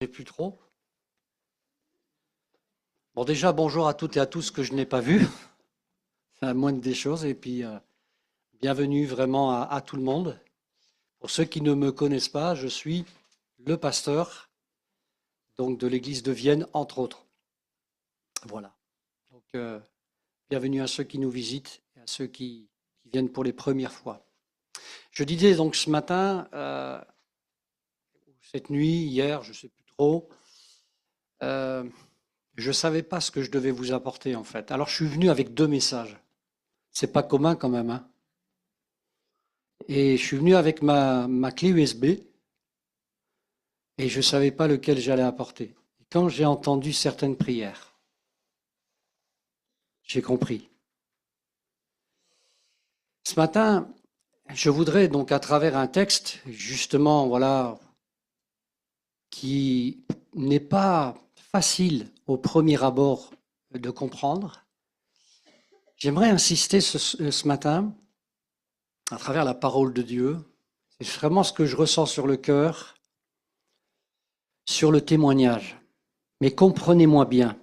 sais plus trop. Bon, déjà, bonjour à toutes et à tous que je n'ai pas vus. C'est la moindre des choses. Et puis, bienvenue vraiment à tout le monde. Pour ceux qui ne me connaissent pas, je suis le pasteur donc de l'église de Vienne, entre autres. Voilà. Donc, bienvenue à ceux qui nous visitent et à ceux qui viennent pour les premières fois. Je disais donc ce matin, cette nuit, hier, je ne sais plus trop, je ne savais pas ce que je devais vous apporter en fait. Alors je suis venu avec 2 messages. C'est pas commun quand même. Hein. Et je suis venu avec ma clé USB et je ne savais pas lequel j'allais apporter. Et quand j'ai entendu certaines prières, j'ai compris. Ce matin, je voudrais donc à travers un texte, justement, voilà, qui n'est pas facile au premier abord de comprendre, j'aimerais insister ce matin, à travers la parole de Dieu, c'est vraiment ce que je ressens sur le cœur, sur le témoignage. Mais comprenez-moi bien,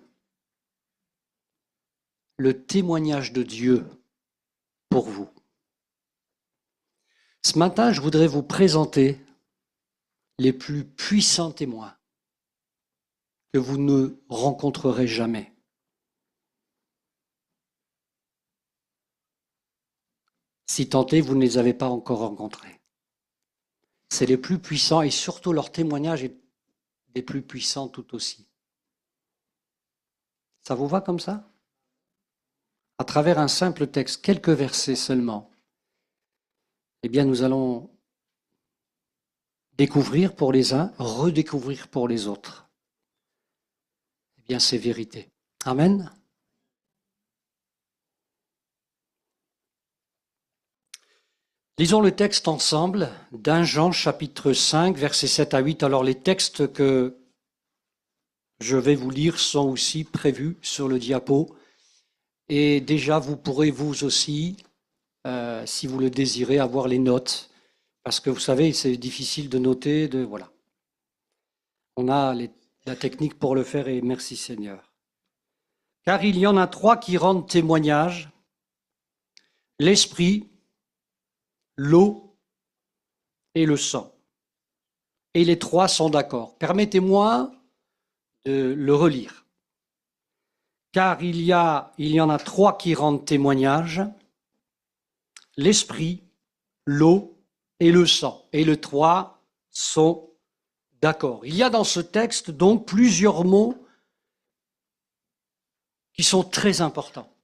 le témoignage de Dieu pour vous. Ce matin, je voudrais vous présenter les plus puissants témoins que vous ne rencontrerez jamais. Si tant est, vous ne les avez pas encore rencontrés. C'est les plus puissants et surtout leur témoignage est des plus puissants tout aussi. Ça vous va comme ça? À travers un simple texte, quelques versets seulement, eh bien nous allons découvrir pour les uns, redécouvrir pour les autres. Eh bien ces vérités. Amen. Lisons le texte ensemble d'1 Jean chapitre 5, versets 7 à 8. Alors les textes que je vais vous lire sont aussi prévus sur le diapo. Et déjà, vous pourrez vous aussi, si vous le désirez, avoir les notes. Parce que vous savez, c'est difficile de noter. Voilà. On a la technique pour le faire et merci Seigneur. Car il y en a 3 qui rendent témoignage, l'esprit, l'eau et le sang. Et les 3 sont d'accord. Permettez-moi de le relire. Car il y en a 3 qui rendent témoignage, l'esprit, l'eau et le sang. Et les 3 sont d'accord. Il y a dans ce texte donc plusieurs mots qui sont très importants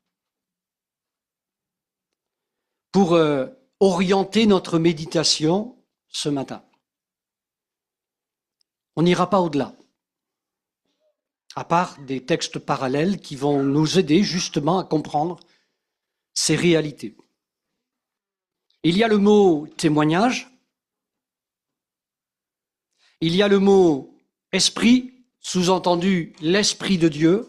pour orienter notre méditation ce matin. On n'ira pas au-delà, à part des textes parallèles qui vont nous aider justement à comprendre ces réalités. Il y a le mot témoignage, il y a le mot esprit, sous-entendu l'esprit de Dieu,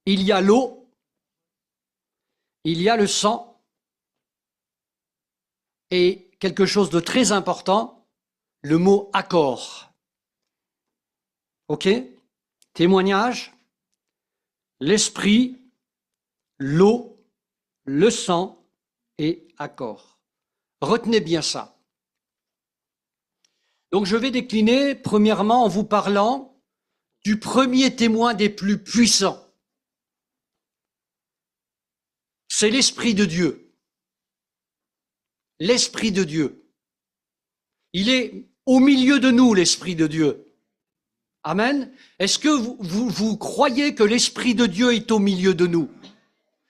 il y a l'eau, il y a le sang, et quelque chose de très important, le mot accord. Ok? Témoignage, l'esprit, l'eau, le sang et accord. Retenez bien ça. Donc je vais décliner premièrement en vous parlant du premier témoin des plus puissants. C'est l'Esprit de Dieu. L'Esprit de Dieu. Il est au milieu de nous, l'Esprit de Dieu. Amen. Est-ce que vous croyez que l'Esprit de Dieu est au milieu de nous?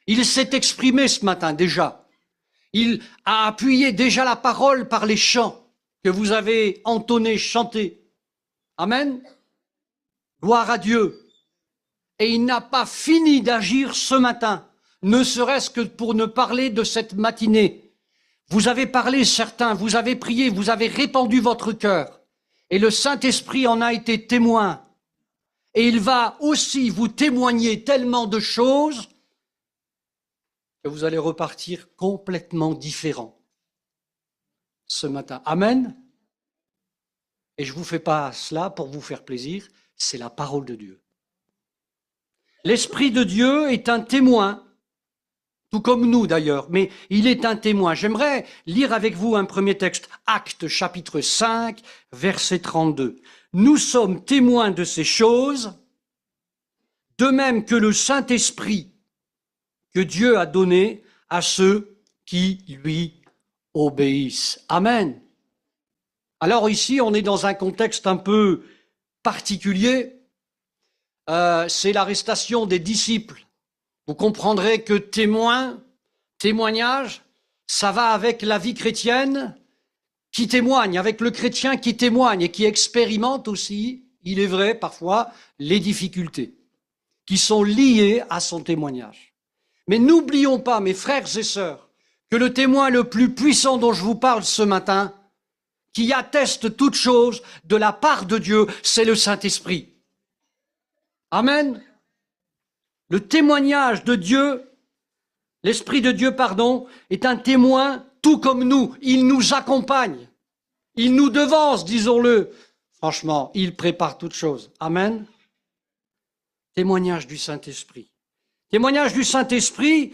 Il s'est exprimé ce matin déjà. Il a appuyé déjà la parole par les chants que vous avez entonnés, chantés. Amen. Gloire à Dieu. Et il n'a pas fini d'agir ce matin, ne serait-ce que pour ne parler de cette matinée. Vous avez parlé, certains, vous avez prié, vous avez répandu votre cœur. Et le Saint-Esprit en a été témoin. Et il va aussi vous témoigner tellement de choses que vous allez repartir complètement différent ce matin. Amen. Et je ne vous fais pas cela pour vous faire plaisir, c'est la parole de Dieu. L'Esprit de Dieu est un témoin, tout comme nous d'ailleurs, mais il est un témoin. J'aimerais lire avec vous un premier texte, Actes chapitre 5, verset 32. Nous sommes témoins de ces choses, de même que le Saint-Esprit que Dieu a donné à ceux qui lui obéissent. Amen. Alors ici, on est dans un contexte un peu particulier. C'est l'arrestation des disciples. Vous comprendrez que témoignage, ça va avec la vie chrétienne qui témoigne, avec le chrétien qui témoigne et qui expérimente aussi, il est vrai parfois, les difficultés qui sont liées à son témoignage. Mais n'oublions pas, mes frères et sœurs, que le témoin le plus puissant dont je vous parle ce matin, qui atteste toute chose de la part de Dieu, c'est le Saint-Esprit. Amen. Le témoignage de Dieu, l'Esprit de Dieu, est un témoin tout comme nous. Il nous accompagne. Il nous devance, disons-le. Franchement, il prépare toutes choses. Amen. Témoignage du Saint-Esprit. Témoignage du Saint-Esprit,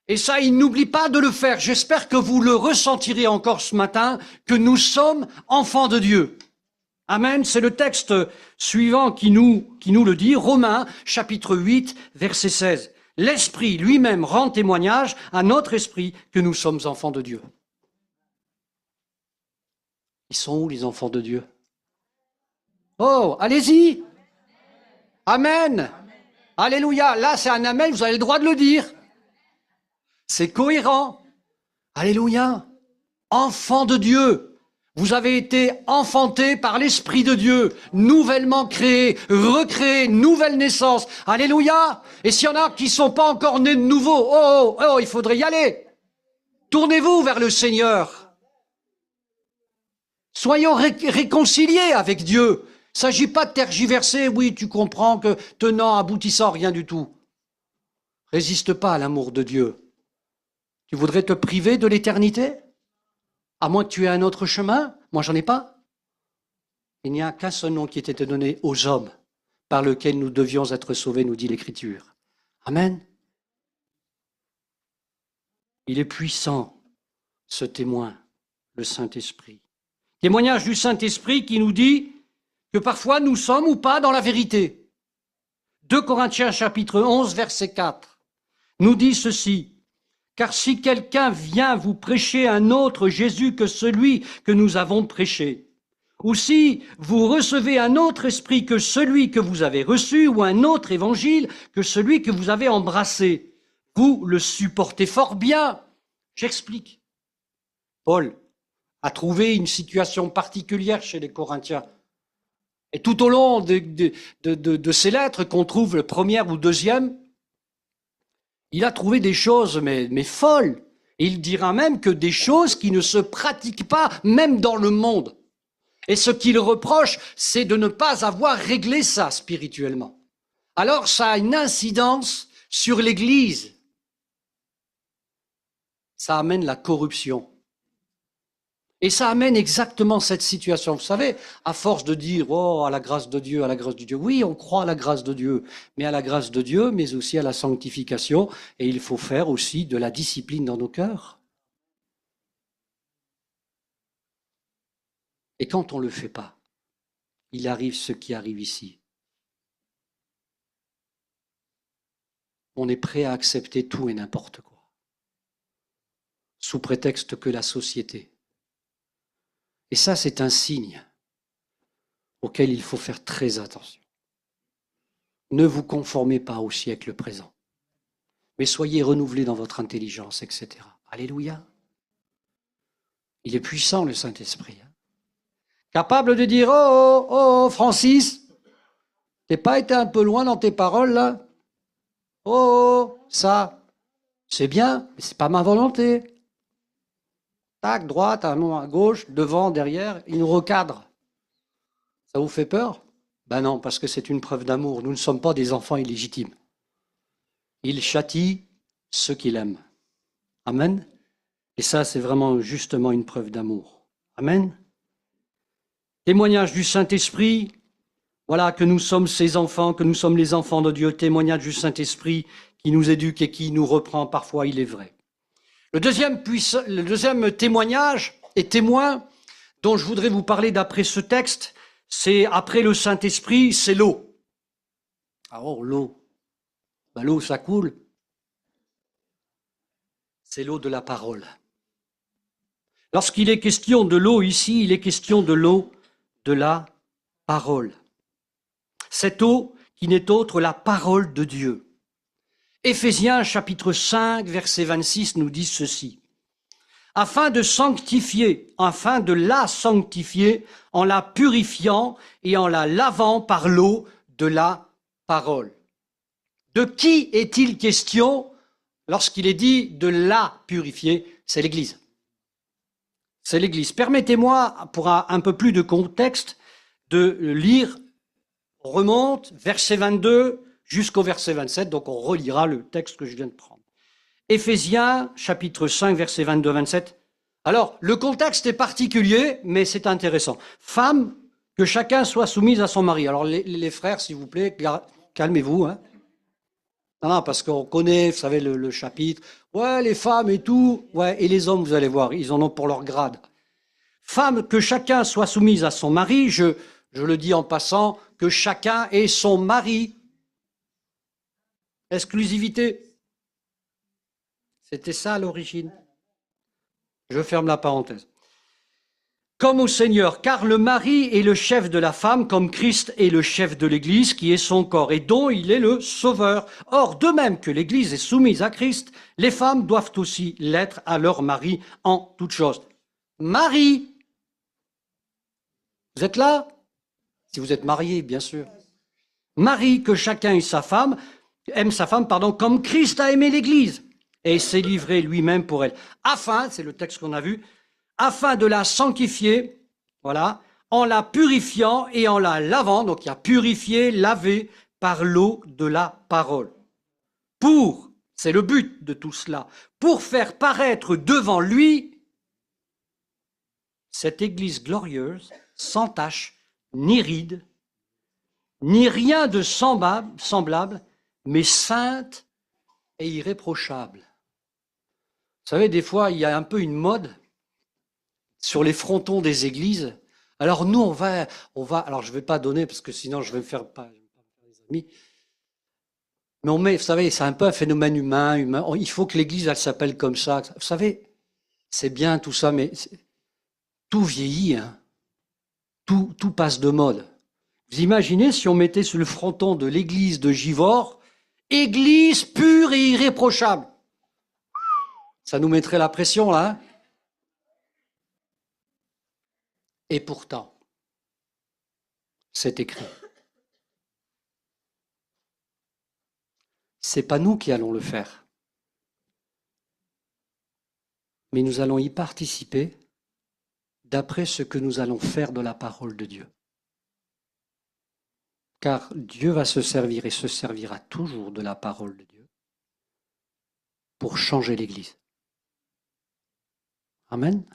et ça, il n'oublie pas de le faire. J'espère que vous le ressentirez encore ce matin, que nous sommes enfants de Dieu. Amen. C'est le texte suivant qui nous le dit, Romains, chapitre 8, verset 16. L'Esprit lui-même rend témoignage à notre esprit que nous sommes enfants de Dieu. Ils sont où les enfants de Dieu? Oh, allez-y. Amen. Alléluia. Là, c'est un amen, vous avez le droit de le dire. C'est cohérent. Alléluia. Enfants de Dieu. Vous avez été enfantés par l'Esprit de Dieu, nouvellement créés, recréés, nouvelle naissance. Alléluia. Et s'il y en a qui ne sont pas encore nés de nouveau, il faudrait y aller. Tournez-vous vers le Seigneur. Soyons réconciliés avec Dieu. Il ne s'agit pas de tergiverser, oui, tu comprends que tenant, aboutissant, rien du tout. Résiste pas à l'amour de Dieu. Tu voudrais te priver de l'éternité? À moins que tu aies un autre chemin? Moi, j'en ai pas. Il n'y a qu'un seul nom qui ait été donné aux hommes par lequel nous devions être sauvés, nous dit l'Écriture. Amen. Il est puissant, ce témoin, le Saint-Esprit. Témoignage du Saint-Esprit qui nous dit que parfois nous sommes ou pas dans la vérité. 2 Corinthiens chapitre 11, verset 4 nous dit ceci. Car si quelqu'un vient vous prêcher un autre Jésus que celui que nous avons prêché, ou si vous recevez un autre esprit que celui que vous avez reçu, ou un autre évangile que celui que vous avez embrassé, vous le supportez fort bien. J'explique. Paul a trouvé une situation particulière chez les Corinthiens. Et tout au long de ces lettres qu'on trouve le première ou deuxième, il a trouvé des choses mais folles. Et il dira même que des choses qui ne se pratiquent pas même dans le monde. Et ce qu'il reproche, c'est de ne pas avoir réglé ça spirituellement. Alors ça a une incidence sur l'Église. Ça amène la corruption. Et ça amène exactement cette situation. Vous savez, à force de dire, à la grâce de Dieu, à la grâce de Dieu. Oui, on croit à la grâce de Dieu, mais à la grâce de Dieu, mais aussi à la sanctification. Et il faut faire aussi de la discipline dans nos cœurs. Et quand on ne le fait pas, il arrive ce qui arrive ici. On est prêt à accepter tout et n'importe quoi, sous prétexte que la société. Et ça, c'est un signe auquel il faut faire très attention. Ne vous conformez pas au siècle présent, mais soyez renouvelés dans votre intelligence, etc. Alléluia. Il est puissant, le Saint-Esprit. Capable de dire, Francis, t'es pas été un peu loin dans tes paroles, là? Ça, c'est bien, mais c'est pas ma volonté. Tac, droite, à gauche, devant, derrière, il nous recadre. Ça vous fait peur? Ben non, parce que c'est une preuve d'amour. Nous ne sommes pas des enfants illégitimes. Il châtie ceux qu'il aime. Amen. Et ça, c'est vraiment justement une preuve d'amour. Amen. Témoignage du Saint-Esprit, voilà que nous sommes ses enfants, que nous sommes les enfants de Dieu. Témoignage du Saint-Esprit qui nous éduque et qui nous reprend parfois, il est vrai. Le deuxième témoignage et témoin dont je voudrais vous parler d'après ce texte, c'est après le Saint-Esprit, c'est l'eau. Alors l'eau, l'eau ça coule. C'est l'eau de la parole. Lorsqu'il est question de l'eau ici, il est question de l'eau de la parole. Cette eau qui n'est autre la parole de Dieu. Éphésiens chapitre 5, verset 26 nous dit ceci. Afin de la sanctifier en la purifiant et en la lavant par l'eau de la parole. De qui est-il question lorsqu'il est dit de la purifier? C'est l'Église. C'est l'Église. Permettez-moi, pour un peu plus de contexte, de lire, on remonte, verset 22 jusqu'au verset 27, donc on relira le texte que je viens de prendre. Éphésiens, chapitre 5, verset 22-27. Alors, le contexte est particulier, mais c'est intéressant. Femmes, que chacun soit soumise à son mari. Alors, les frères, s'il vous plaît, calmez-vous, hein. Non, parce qu'on connaît, vous savez, le chapitre. Ouais, les femmes et tout. Ouais, et les hommes, vous allez voir, ils en ont pour leur grade. Femmes, que chacun soit soumise à son mari. Je le dis en passant, que chacun ait son mari. Exclusivité. C'était ça à l'origine. Je ferme la parenthèse. Comme au Seigneur, car le mari est le chef de la femme, comme Christ est le chef de l'Église, qui est son corps, et dont il est le sauveur. Or, de même que l'Église est soumise à Christ, les femmes doivent aussi l'être à leur mari en toutes choses. Mari, vous êtes là? Si vous êtes marié, bien sûr. Mari, que chacun aime sa femme, comme Christ a aimé l'Église, et s'est livré lui-même pour elle. Afin, c'est le texte qu'on a vu, afin de la sanctifier, voilà, en la purifiant et en la lavant, donc il y a purifié, lavé par l'eau de la parole. C'est le but de tout cela, pour faire paraître devant lui cette Église glorieuse, sans tache, ni ride, ni rien de semblable, mais sainte et irréprochable. Vous savez, des fois, il y a un peu une mode sur les frontons des églises. Alors nous, on va, alors je ne vais pas donner parce que sinon je vais me faire pas des amis. Mais on met, vous savez, c'est un peu un phénomène humain. Il faut que l'église, elle s'appelle comme ça. Vous savez, c'est bien tout ça, mais tout vieillit, hein. Tout passe de mode. Vous imaginez si on mettait sur le fronton de l'église de Givors, église pure et irréprochable. Ça nous mettrait la pression, là, hein. Et pourtant, c'est écrit. C'est pas nous qui allons le faire, mais nous allons y participer d'après ce que nous allons faire de la parole de Dieu. Car Dieu va se servir et se servira toujours de la parole de Dieu pour changer l'Église. Amen.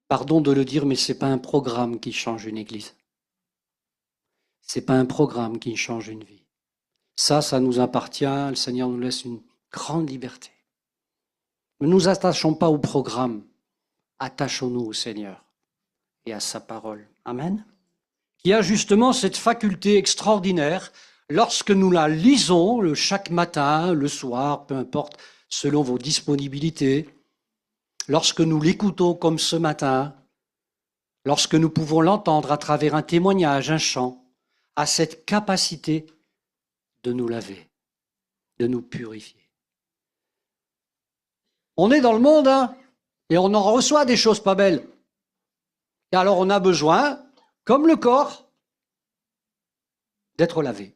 Pardon de le dire, mais ce n'est pas un programme qui change une église. Ce n'est pas un programme qui change une vie. Ça nous appartient, le Seigneur nous laisse une grande liberté. Ne nous attachons pas au programme, attachons-nous au Seigneur et à sa parole. Amen. Qui a justement cette faculté extraordinaire, lorsque nous la lisons chaque matin, le soir, peu importe, selon vos disponibilités, lorsque nous l'écoutons comme ce matin, lorsque nous pouvons l'entendre à travers un témoignage, un chant, a cette capacité de nous laver, de nous purifier. On est dans le monde, hein, et on en reçoit des choses pas belles. Et alors on a besoin, comme le corps, d'être lavé,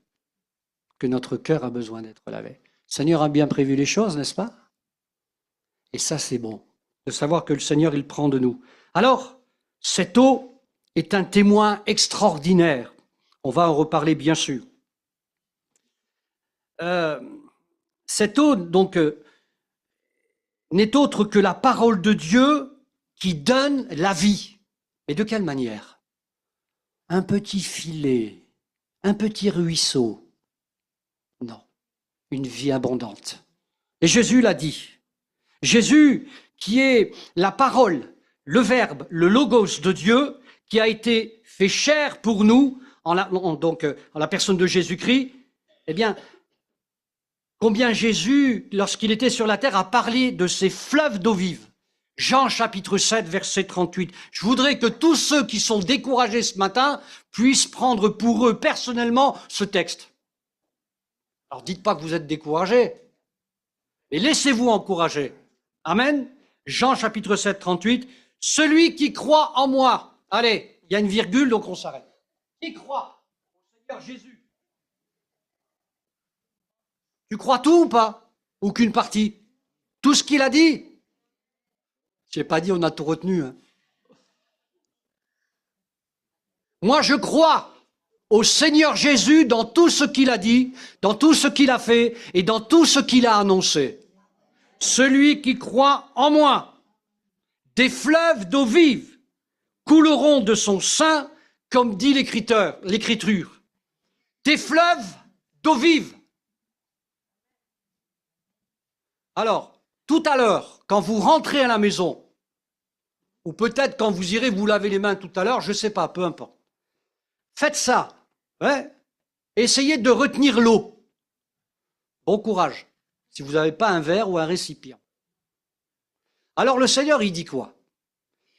que notre cœur a besoin d'être lavé. Le Seigneur a bien prévu les choses, n'est-ce pas? Et ça, c'est bon, de savoir que le Seigneur, il prend de nous. Alors, cette eau est un témoin extraordinaire. On va en reparler, bien sûr. Cette eau, donc, n'est autre que la parole de Dieu qui donne la vie. Et de quelle manière? un petit filet, un petit ruisseau. Non, une vie abondante. Et Jésus l'a dit. Jésus, qui est la parole, le verbe, le logos de Dieu, qui a été fait chair pour nous, en la personne de Jésus-Christ, eh bien, combien Jésus, lorsqu'il était sur la terre, a parlé de ces fleuves d'eau vive. Jean chapitre 7, verset 38. Je voudrais que tous ceux qui sont découragés ce matin puissent prendre pour eux personnellement ce texte. Alors dites pas que vous êtes découragés, mais laissez-vous encourager. Amen. Jean chapitre 7, 38. Celui qui croit en moi. Allez, il y a une virgule, donc on s'arrête. Qui croit au Seigneur Jésus? Tu crois tout ou pas? Ou qu'une partie? Tout ce qu'il a dit? Je n'ai pas dit on a tout retenu. Hein. Moi, je crois au Seigneur Jésus dans tout ce qu'il a dit, dans tout ce qu'il a fait et dans tout ce qu'il a annoncé. Celui qui croit en moi, des fleuves d'eau vive couleront de son sein, comme dit l'Écriture. Des fleuves d'eau vive. Alors, tout à l'heure, quand vous rentrez à la maison, ou peut-être quand vous irez vous laver les mains tout à l'heure, je ne sais pas, peu importe. Faites ça. Ouais. Essayez de retenir l'eau. Bon courage, si vous n'avez pas un verre ou un récipient. Alors le Seigneur, il dit quoi?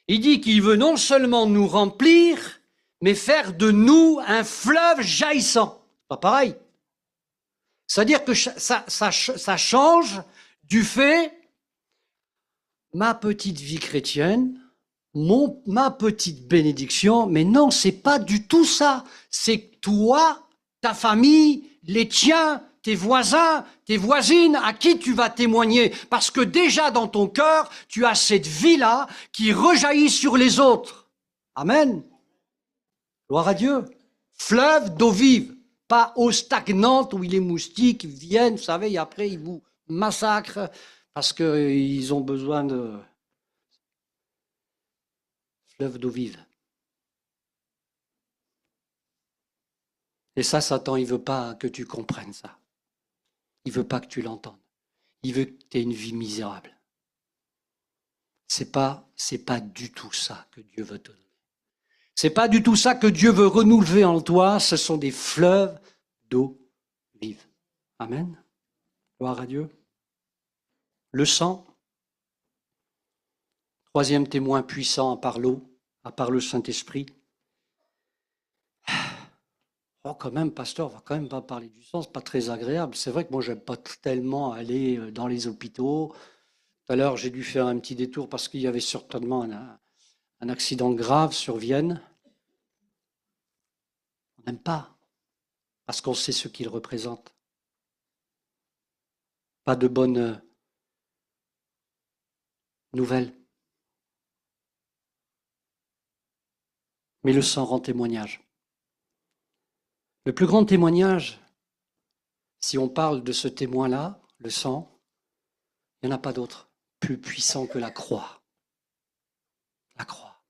Il dit qu'il veut non seulement nous remplir, mais faire de nous un fleuve jaillissant. Pas pareil. C'est-à-dire que ça change du fait, ma petite vie chrétienne, ma petite bénédiction, mais non, c'est pas du tout ça. C'est toi, ta famille, les tiens, tes voisins, tes voisines, à qui tu vas témoigner. Parce que déjà dans ton cœur, tu as cette vie-là qui rejaillit sur les autres. Amen. Gloire à Dieu. Fleuve d'eau vive, pas eau stagnante où les moustiques viennent, vous savez, et après ils vous massacrent parce qu'ils ont besoin de fleuve d'eau vive. Et ça, Satan, il veut pas que tu comprennes ça. Il veut pas que tu l'entendes. Il veut que tu aies une vie misérable. C'est pas du tout ça que Dieu veut te donner. C'est pas du tout ça que Dieu veut renouveler en toi. Ce sont des fleuves d'eau vive. Amen. Gloire à Dieu. Le sang. Troisième témoin puissant à part l'eau, à part le Saint-Esprit. Oh, quand même, pasteur, on va quand même pas parler du sang, c'est pas très agréable. C'est vrai que moi, j'aime pas tellement aller dans les hôpitaux. Tout à l'heure, j'ai dû faire un petit détour parce qu'il y avait certainement un accident grave sur Vienne. On n'aime pas, parce qu'on sait ce qu'il représente. Pas de bonnes nouvelles. Mais le sang rend témoignage. Le plus grand témoignage, si on parle de ce témoin-là, le sang, il n'y en a pas d'autre plus puissant que la croix. La croix.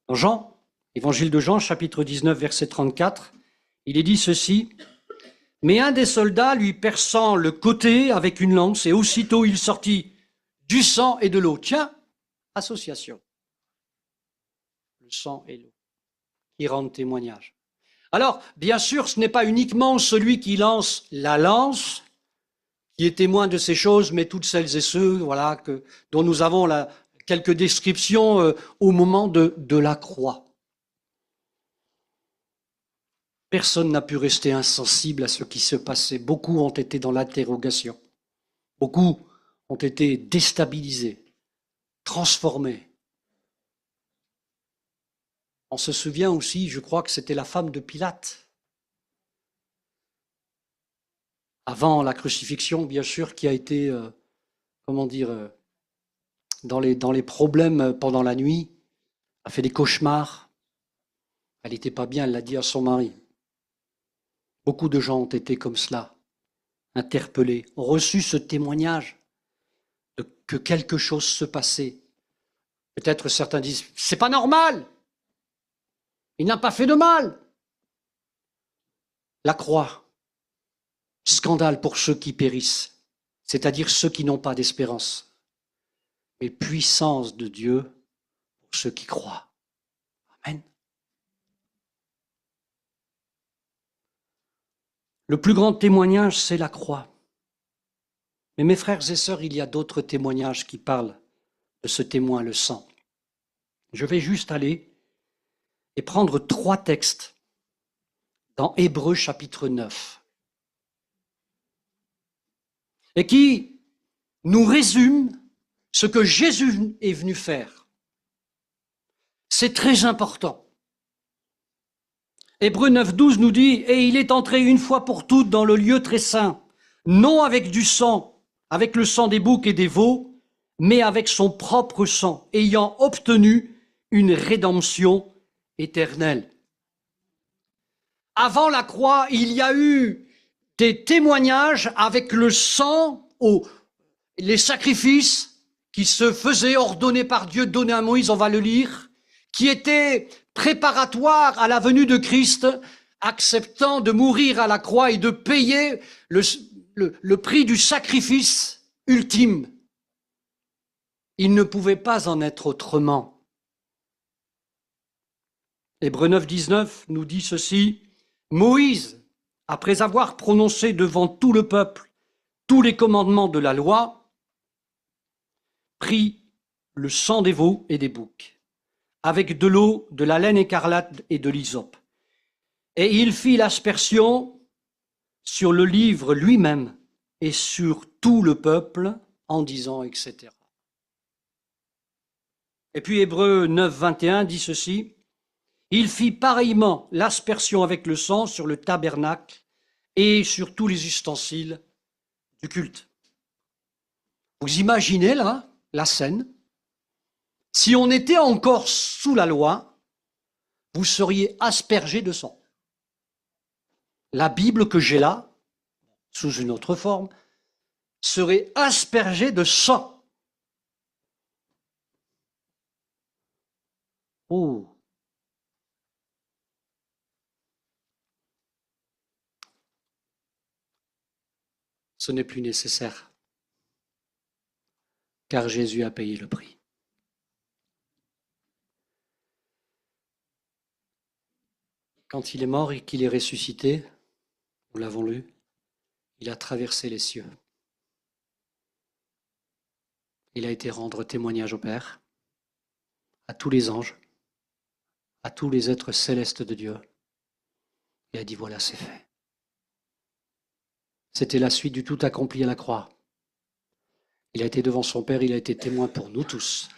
Dans Jean, évangile de Jean, chapitre 19, verset 34, il est dit ceci, « Mais un des soldats lui perçant le côté avec une lance, et aussitôt il sortit du sang et de l'eau. » Tiens, association. Le sang et l'eau qui rendent témoignage. Alors, bien sûr, ce n'est pas uniquement celui qui lance la lance qui est témoin de ces choses, mais toutes celles et ceux, voilà, dont nous avons quelques descriptions au moment de la croix. Personne n'a pu rester insensible à ce qui se passait. Beaucoup ont été dans l'interrogation. Beaucoup ont été déstabilisés, transformés. On se souvient aussi, je crois que c'était la femme de Pilate. Avant la crucifixion, bien sûr, qui a été, dans les problèmes pendant la nuit, a fait des cauchemars. Elle n'était pas bien, elle l'a dit à son mari. Beaucoup de gens ont été comme cela, interpellés, ont reçu ce témoignage que quelque chose se passait. Peut-être certains disent, c'est pas normal. Il n'a pas fait de mal. La croix, scandale pour ceux qui périssent, c'est-à-dire ceux qui n'ont pas d'espérance, mais puissance de Dieu pour ceux qui croient. Amen. Le plus grand témoignage, c'est la croix. Mais mes frères et sœurs, il y a d'autres témoignages qui parlent de ce témoin, le sang. Je vais juste aller et prendre 3 textes dans Hébreux chapitre 9 et qui nous résument ce que Jésus est venu faire. C'est très important. Hébreux 9, 12 nous dit « Et il est entré une fois pour toutes dans le lieu très saint, non avec du sang, avec le sang des boucs et des veaux, mais avec son propre sang, ayant obtenu une rédemption éternelle. » Avant la croix, il y a eu des témoignages avec le sang, les sacrifices qui se faisaient ordonner par Dieu, donnés à Moïse, on va le lire, qui étaient préparatoires à la venue de Christ, acceptant de mourir à la croix et de payer le prix du sacrifice ultime. Il ne pouvait pas en être autrement. Hébreux 9, 19 nous dit ceci. Moïse, après avoir prononcé devant tout le peuple tous les commandements de la loi, prit le sang des veaux et des boucs, avec de l'eau, de la laine écarlate et de l'hysope. Et il fit l'aspersion sur le livre lui-même et sur tout le peuple en disant, etc. Et puis Hébreux 9, 21 dit ceci. Il fit pareillement l'aspersion avec le sang sur le tabernacle et sur tous les ustensiles du culte. Vous imaginez là la scène? Si on était encore sous la loi, vous seriez aspergé de sang. La Bible que j'ai là, sous une autre forme, serait aspergée de sang. Oh! Ce n'est plus nécessaire, car Jésus a payé le prix. Quand il est mort et qu'il est ressuscité, nous l'avons lu, il a traversé les cieux. Il a été rendre témoignage au Père, à tous les anges, à tous les êtres célestes de Dieu. Il a dit, voilà, c'est fait. C'était la suite du tout accompli à la croix. Il a été devant son Père, il a été témoin pour nous tous.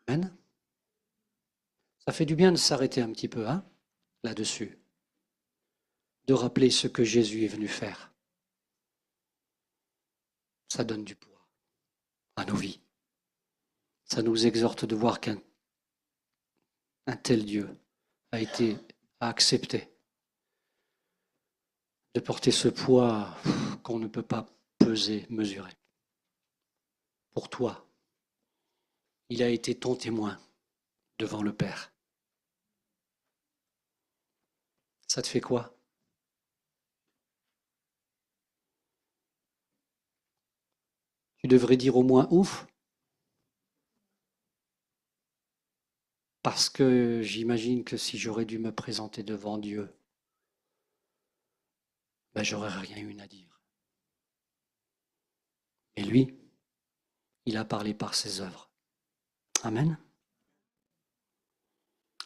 Amen. Ça fait du bien de s'arrêter un petit peu, hein, là-dessus. De rappeler ce que Jésus est venu faire. Ça donne du poids à nos vies. Ça nous exhorte de voir qu'un tel Dieu a accepté de porter ce poids qu'on ne peut pas peser, mesurer. Pour toi, il a été ton témoin devant le Père. Ça te fait quoi? Tu devrais dire au moins ouf, parce que j'imagine que si j'aurais dû me présenter devant Dieu, j'aurais rien eu à dire. Et lui, il a parlé par ses œuvres. Amen.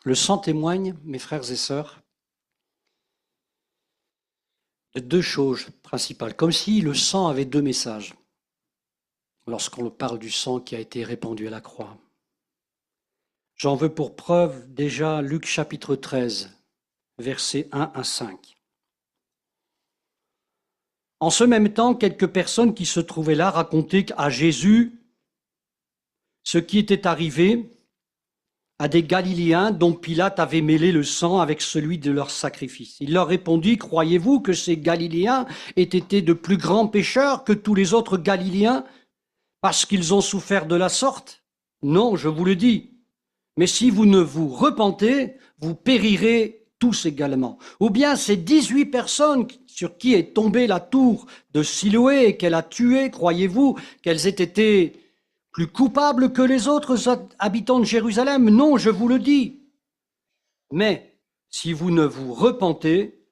Le sang témoigne, mes frères et sœurs, de 2 choses principales, comme si le sang avait 2 messages. Lorsqu'on parle du sang qui a été répandu à la croix. J'en veux pour preuve déjà Luc chapitre 13, versets 1 à 5. En ce même temps, quelques personnes qui se trouvaient là racontaient à Jésus ce qui était arrivé à des Galiléens dont Pilate avait mêlé le sang avec celui de leur sacrifice. Il leur répondit, « Croyez-vous que ces Galiléens aient été de plus grands pécheurs que tous les autres Galiléens parce qu'ils ont souffert de la sorte? Non, je vous le dis. mais si vous ne vous repentez, vous périrez tous également. Ou bien ces 18 personnes sur qui est tombée la tour de Siloé et qu'elle a tuées, croyez-vous qu'elles aient été plus coupables que les autres habitants de Jérusalem? Non, je vous le dis. Mais si vous ne vous repentez,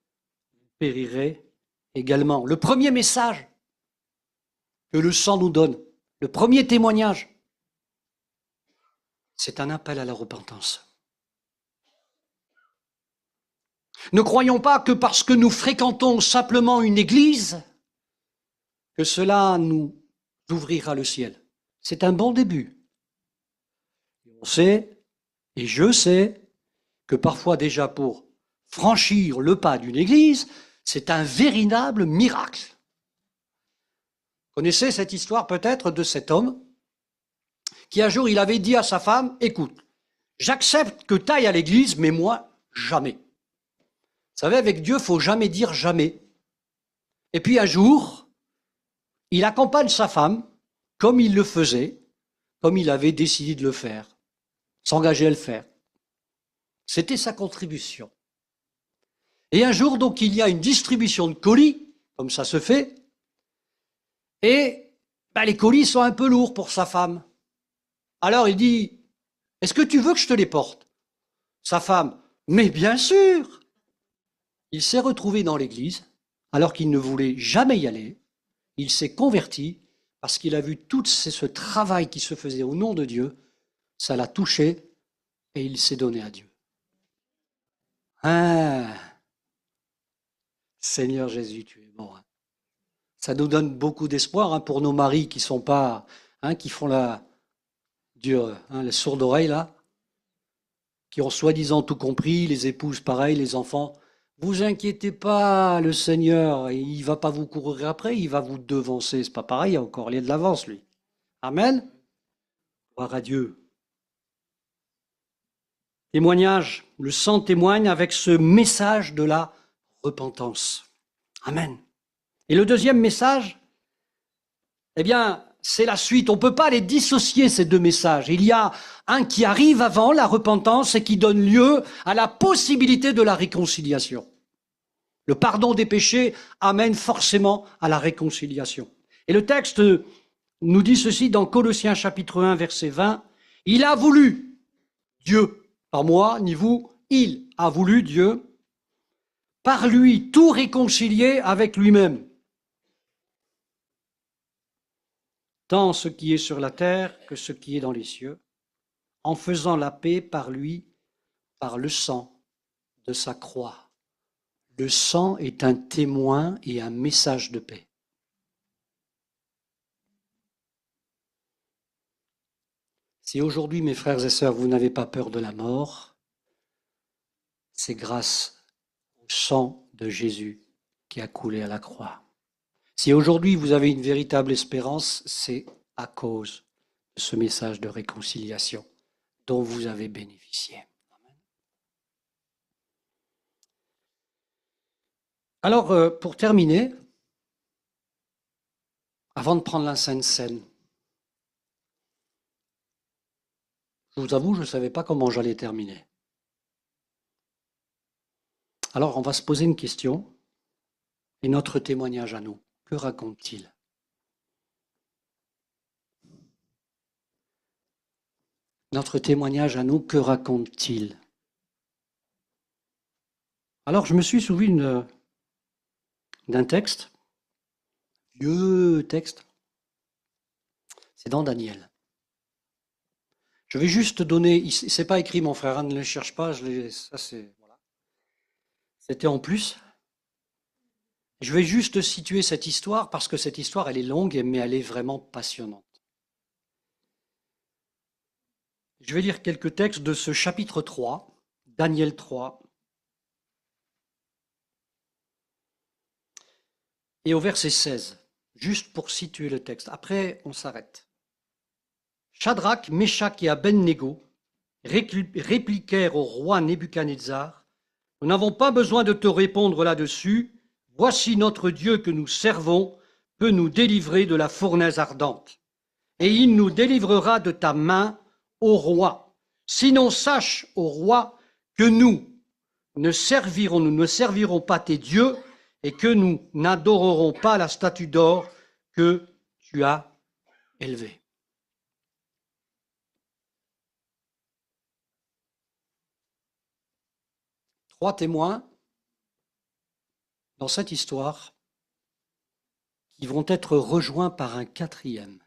vous périrez également. Le premier message que le sang nous donne, le premier témoignage, c'est un appel à la repentance. Ne croyons pas que parce que nous fréquentons simplement une église, que cela nous ouvrira le ciel. C'est un bon début. On sait, et je sais, que parfois déjà pour franchir le pas d'une église, c'est un véritable miracle. Vous connaissez cette histoire peut-être de cet homme qui un jour il avait dit à sa femme, écoute, j'accepte que tu ailles à l'église, mais moi, jamais. Vous savez, avec Dieu, il ne faut jamais dire jamais. Et puis un jour, il accompagne sa femme, comme il le faisait, comme il avait décidé de le faire, s'engager à le faire. C'était sa contribution. Et un jour, donc, il y a une distribution de colis, comme ça se fait, et les colis sont un peu lourds pour sa femme. Alors il dit, est-ce que tu veux que je te les porte? Sa femme, mais bien sûr. Il s'est retrouvé dans l'église, alors qu'il ne voulait jamais y aller. Il s'est converti parce qu'il a vu tout ce travail qui se faisait au nom de Dieu. Ça l'a touché et il s'est donné à Dieu. Ah, Seigneur Jésus, tu es bon. Ça nous donne beaucoup d'espoir pour nos maris qui sont pas, qui font les sourds d'oreille là, qui ont soi-disant tout compris, les épouses pareil, les enfants. Vous inquiétez pas, le Seigneur, il va pas vous courir après, il va vous devancer. C'est pas pareil, il y a encore de l'avance lui. Amen. Gloire à Dieu. Témoignage, le sang témoigne avec ce message de la repentance. Amen. Et le deuxième message, eh bien, c'est la suite. On ne peut pas les dissocier, ces deux messages. Il y a un qui arrive avant la repentance et qui donne lieu à la possibilité de la réconciliation. Le pardon des péchés amène forcément à la réconciliation. Et le texte nous dit ceci dans Colossiens chapitre 1, verset 20. Il a voulu, Dieu, pas moi ni vous, il a voulu, Dieu, par lui tout réconcilier avec lui-même. Tant ce qui est sur la terre que ce qui est dans les cieux, en faisant la paix par lui, par le sang de sa croix. Le sang est un témoin et un message de paix. Si aujourd'hui, mes frères et sœurs, vous n'avez pas peur de la mort, c'est grâce au sang de Jésus qui a coulé à la croix. Si aujourd'hui vous avez une véritable espérance, c'est à cause de ce message de réconciliation dont vous avez bénéficié. Amen. Alors, pour terminer, avant de prendre la Sainte Seine, je vous avoue, je ne savais pas comment j'allais terminer. Alors, on va se poser une question. Et notre témoignage à nous, que raconte-t-il? Notre témoignage à nous, que raconte-t-il? Alors, je me suis souvenu d'un texte, vieux texte, c'est dans Daniel. Je vais juste donner, c'est pas écrit mon frère, ne le cherche pas, ça c'est, voilà. C'était en plus. Je vais juste situer cette histoire parce que cette histoire, elle est longue, mais elle est vraiment passionnante. Je vais lire quelques textes de ce chapitre 3, Daniel 3. Et au verset 16, juste pour situer le texte. Après, on s'arrête. Shadrach, Meshach et Abednego répliquèrent au roi Nebuchadnezzar, « Nous n'avons pas besoin de te répondre là-dessus. Voici notre Dieu que nous servons peut nous délivrer de la fournaise ardente. Et il nous délivrera de ta main, ô roi. Sinon sache au roi que nous ne servirons pas tes dieux et que nous n'adorerons pas la statue d'or que tu as élevée. Trois témoins dans cette histoire qui vont être rejoints par un quatrième.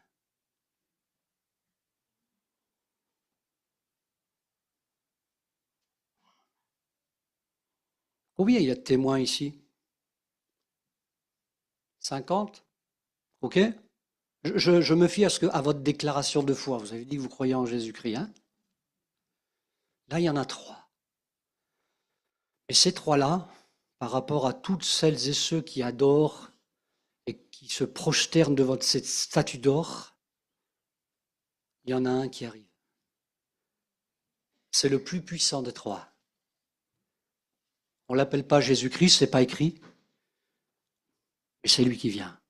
Combien il y a de témoins ici? 50? Ok? Je me fie à votre déclaration de foi. Vous avez dit que vous croyez en Jésus-Christ. Hein? Là, il y en a 3. Et ces 3-là, par rapport à toutes celles et ceux qui adorent et qui se prosternent devant cette statue d'or, il y en a un qui arrive. C'est le plus puissant des 3. On ne l'appelle pas Jésus-Christ, ce n'est pas écrit, mais c'est lui qui vient.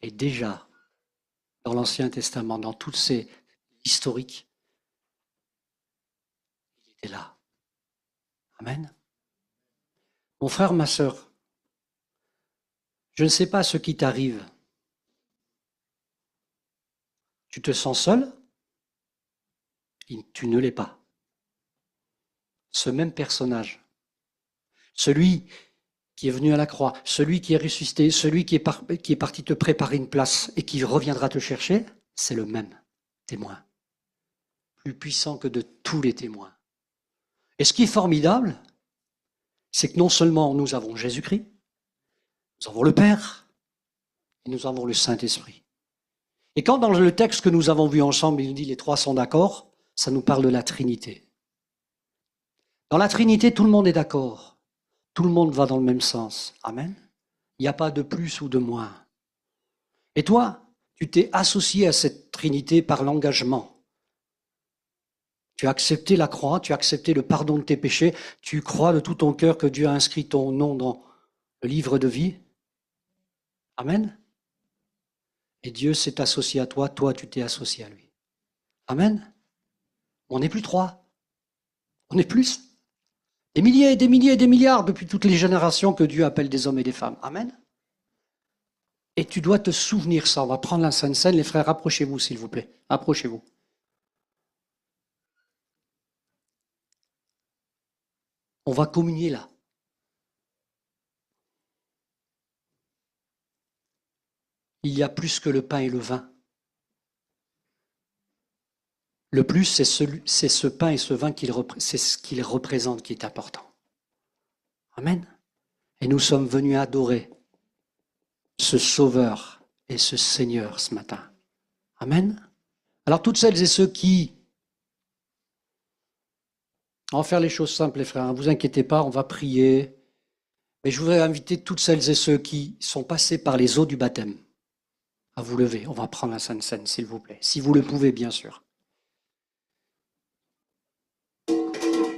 Et déjà, dans l'Ancien Testament, dans toutes ces historiques, il était là. Amen. Mon frère, ma sœur, je ne sais pas ce qui t'arrive. Tu te sens seul? Tu ne l'es pas. Ce même personnage, celui qui est venu à la croix, celui qui est ressuscité, celui qui est parti te préparer une place et qui reviendra te chercher, c'est le même témoin, plus puissant que de tous les témoins. Et ce qui est formidable, c'est que non seulement nous avons Jésus-Christ, nous avons le Père et nous avons le Saint-Esprit. Et quand dans le texte que nous avons vu ensemble, il dit les 3 sont d'accord, ça nous parle de la Trinité. Dans la Trinité, tout le monde est d'accord. Tout le monde va dans le même sens. Amen. Il n'y a pas de plus ou de moins. Et toi, tu t'es associé à cette Trinité par l'engagement. Tu as accepté la croix, tu as accepté le pardon de tes péchés, tu crois de tout ton cœur que Dieu a inscrit ton nom dans le livre de vie. Amen. Et Dieu s'est associé à toi, toi tu t'es associé à lui. Amen. On n'est plus 3, on est plus. Des milliers et des milliers et des milliards depuis toutes les générations que Dieu appelle des hommes et des femmes. Amen. Et tu dois te souvenir ça. On va prendre la Sainte Seine. Les frères, approchez-vous s'il vous plaît. Approchez-vous. On va communier là. Il y a plus que le pain et le vin. Le plus, c'est ce pain et ce vin, c'est ce qu'il représente qui est important. Amen. Et nous sommes venus adorer ce Sauveur et ce Seigneur ce matin. Amen. Alors toutes celles et ceux qui... On va faire les choses simples, les frères. Ne vous inquiétez pas, on va prier. Mais je voudrais inviter toutes celles et ceux qui sont passés par les eaux du baptême à vous lever. On va prendre la Sainte Seine, s'il vous plaît. Si vous le pouvez, bien sûr.